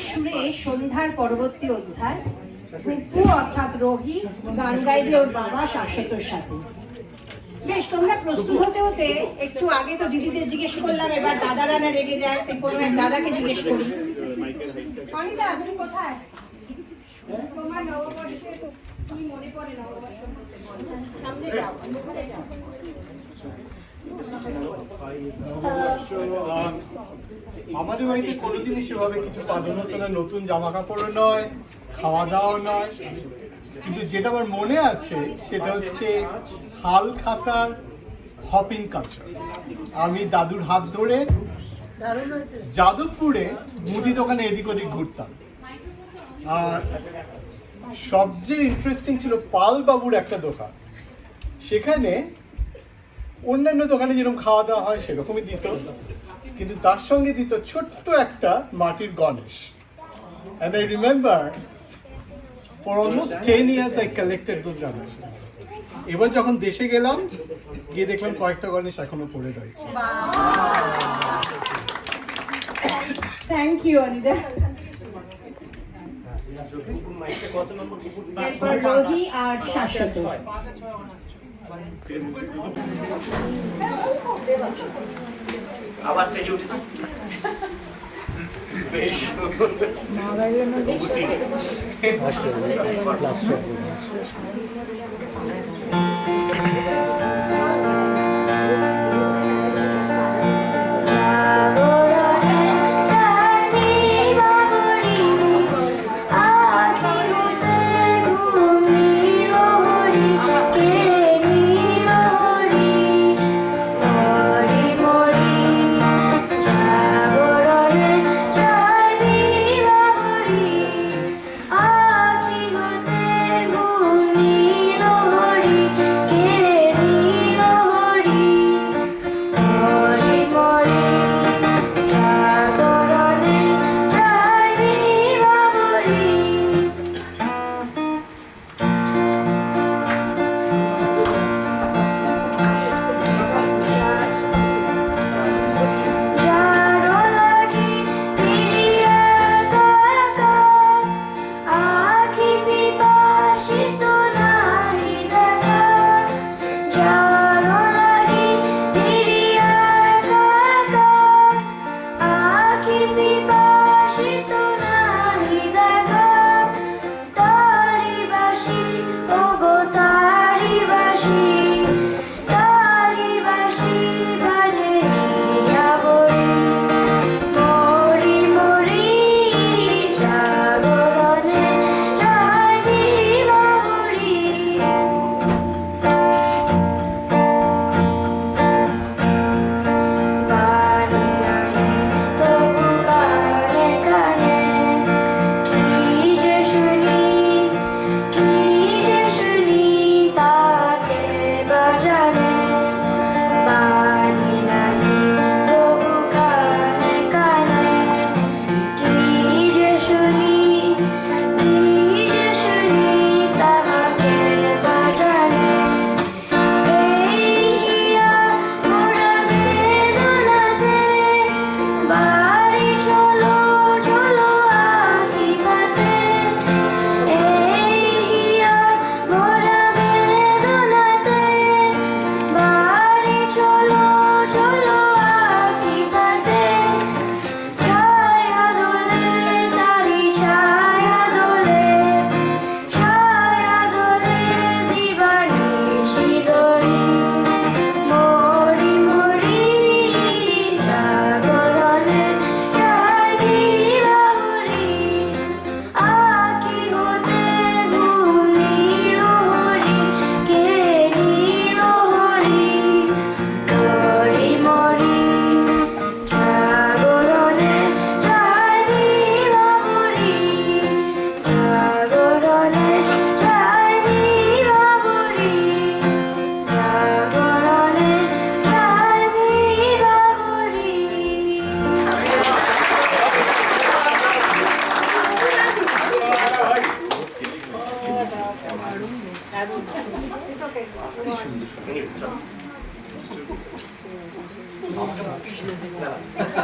সুরে সন্ধ্যার পরবর্তী অধ্যায় ফুপু অর্থাৎ রোহি গান গাইবে ওর বাবা শাশ্বতর সাথে। বেশ, তোমরা প্রস্তুত হতে হতে একটু আগে তো দিদিদের জিজ্ঞেস করলাম, এবার দাদারা না রেগে যায়, কোনো এক দাদাকে জিজ্ঞেস করি। অনিতা, তুমি কোথায়? তোমার নববর্ষে কি মনে পড়ে? নববর্ষ সামনে যাও, ওখানে যাও। আমাদের বাড়িতে কোনোদিনই সেভাবে কিছু পালন হতো না, নতুন জামা কাপড়ও নয়, খাওয়া দাওয়া নয়। কিন্তু যেটা আমার মনে আছে সেটা হচ্ছে হাল খাতার হপিং কালচার। আমি দাদুর হাত ধরে যাদবপুরে মুদি দোকানে এদিক ওদিক ঘুরতাম। আর সবচেয়ে ইন্টারেস্টিং ছিল পাল বাবুর একটা দোকান, সেখানে অন্যান্য দোকানে যেরকম খাওয়া দাওয়া হয় সেরকমই দিত, কিন্তু তার সঙ্গে দিত ছোট্ট একটা মাটির Ganesh. And I remember for almost 10 years I collected those Ganeshes. এবার যখন দেশে গেলাম, গিয়ে দেখলাম কয়েকটা গণেশ এখনো পড়ে রয়েছে। Thank you Anita. এরপর রোহি আর শাশ্বত। আবার স্টেজে উঠেছে। বেশ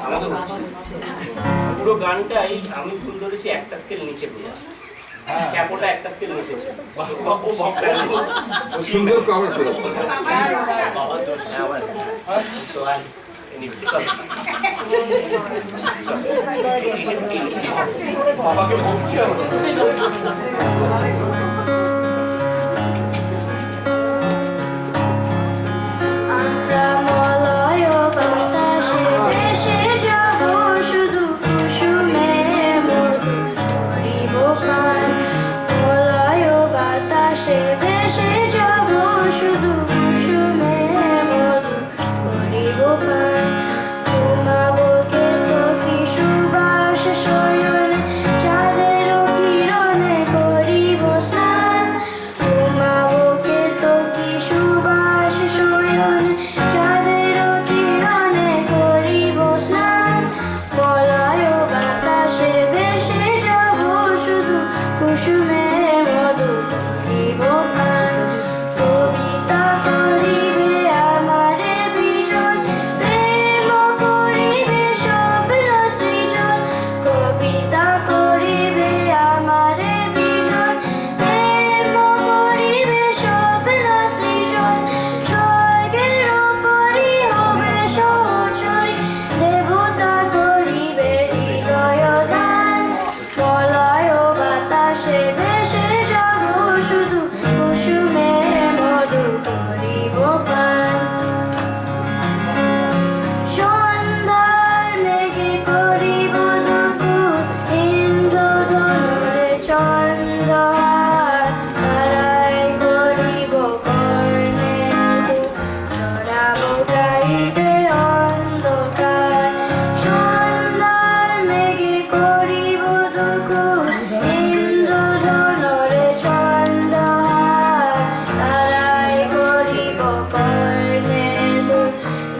আমাকে বলছি পুরো গানটাই আমি ভুল ধরেছি, একটা স্কেল নিচে পেয়েছি, ক্যাপোটা একটা স্কেল নিচে ছিল। সুন্দর কভার করেছে। তো আর বাবাকে বলছি আমরা মলয় বাতাসে ভেসে যাব, শুধু কুসুমে মধু করিব পান। মলয় বাতাসে ভেসে যাব, শুধু কুসুমে মধু করিব পান। ঘুমাবো তো কি সুবাস শয়নে, চাঁদের কিরণে করিব স্নান। ঘুমাবো তো কি সুবাস শয়নে, চাঁদের কিরণে করিব স্নান। মলয় বাতাসে ভেসে যাব, শুধু কুসুমে মধু করিব পান। কবিতা করিবে আমারে বিজন, প্রেম করিবে স্বপ্ন সৃজন। কবিতা করিবে আমারে বিজন, প্রেম করিবে স্বপ্ন সৃজন। স্বর্গের পরি হবে সহচরী, দেবতা করিবে হৃদয় দান। মলয় বাতাসে ভেসে যাব, শুধু কুসুমে মধু করিব পান। সন্ধ্যার মেঘে করিব দুপুর, ইন্দ্রধনুরে চন্দ্রহার। তারায় করিব কর্ণে দুল, চড়াবো গাইতে অন্ধকার। সন্ধ্যার মেঘে করিব দুপুর, ইন্দ্রধনুরে চন্দ্রহার। তারায় করিব কর্ণে দুল,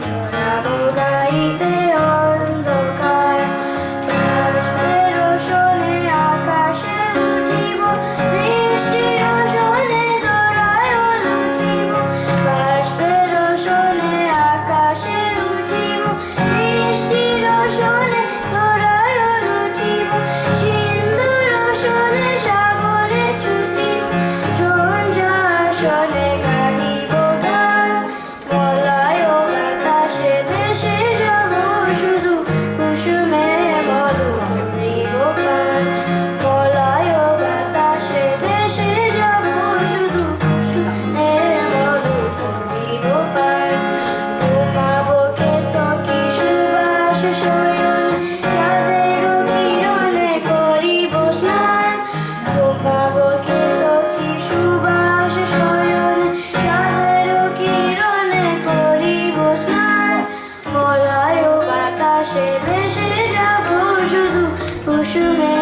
চড়াবো গাইতে অন্ধকার। বাষ্পের রোশনে আকাশে উঠিব, বৃষ্টির রোশনে ধরায় লুটিব। বাষ্পের রোশনে আকাশে উঠিব, বৃষ্টির রোশনে ধরায় লুটিব। সিন্ধুর রোশনে সাগরে ছুটিব, ঝঞ্ঝাসনে গাহিব গান। মলয় বাতাসে ভেসে যাব, শুধু কুসুমে মধু করিব পান। মলয় বাতাসে ভেসে যাব, শুধু কুসুমে মধু করিব পান। ঘুমাবো তো কি সুবাস শয়নে, চাঁদের কিরণে করিব স্নান। ঘুমাবো তো কি সুবাস শয়নে, চাঁদের কিরণে করিব স্নান। মলয় বাতাসে ভেসে যাব, শুধু কুসুমে